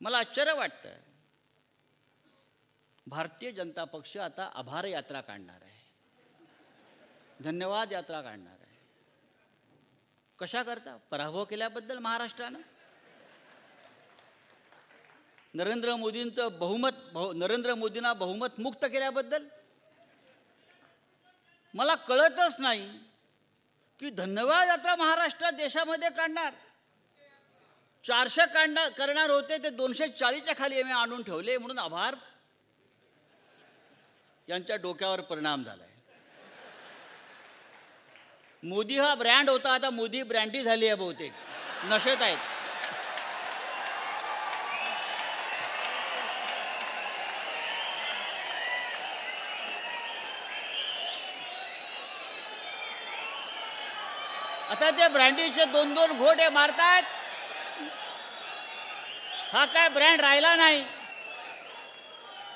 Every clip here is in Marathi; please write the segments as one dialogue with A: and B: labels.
A: मला आश्चर्य वाटतं, भारतीय जनता पक्ष आता आभार यात्रा काढणार आहे, धन्यवाद यात्रा काढणार आहे. कशा करता? पराभव केल्याबद्दल महाराष्ट्रानं. नरेंद्र मोदींना बहुमत मुक्त केल्याबद्दल. मला कळतच नाही की धन्यवाद यात्रा महाराष्ट्रात देशामध्ये काढणार. 400 करणार होते ते 240च्या खाली आम्ही आणून ठेवले, म्हणून आभार यांच्या डोक्यावर परिणाम झालाय. मोदी हा ब्रँड होता, आता मोदी ब्रँडी झाली आहे, बहुतेक नशेत आहेत. आता ते ब्रँडीचे 2-2 घोटे मारतायत. हा काय ब्रँड राहिला नाही,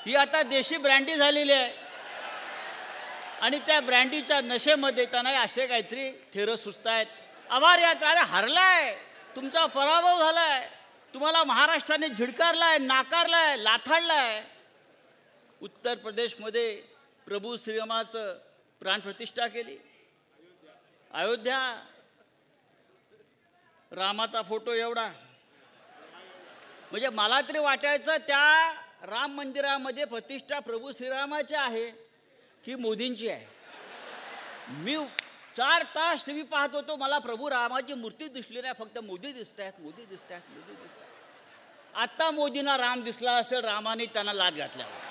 A: ही आता देशी ब्रँडी झालेली आहे. आणि त्या ब्रँडीच्या नशेमध्ये त्यांना असे काहीतरी थेरं सुचतायत. आभार यात्रा, अरे हरलाय, तुमचा पराभव झालाय, तुम्हाला महाराष्ट्राने झिडकारलाय, नाकारलाय, लाथाडलाय. उत्तर प्रदेशमध्ये प्रभू श्रीरामाचं प्राणप्रतिष्ठा केली. अयोध्या, रामाचा फोटो एवढा. म्हणजे मला तरी वाटायचं त्या राम मंदिरामध्ये प्रतिष्ठा प्रभू श्रीरामाची आहे की मोदींची आहे. मी 4 तास टीव्ही पाहत होतो, मला प्रभू रामाची मूर्ती दिसली नाही, फक्त मोदी दिसत आहेत, मोदी दिसत आहेत, मोदी दिसत आहेत. आता मोदींना राम दिसला असेल, रामाने त्यांना लाथ घातल्यावर.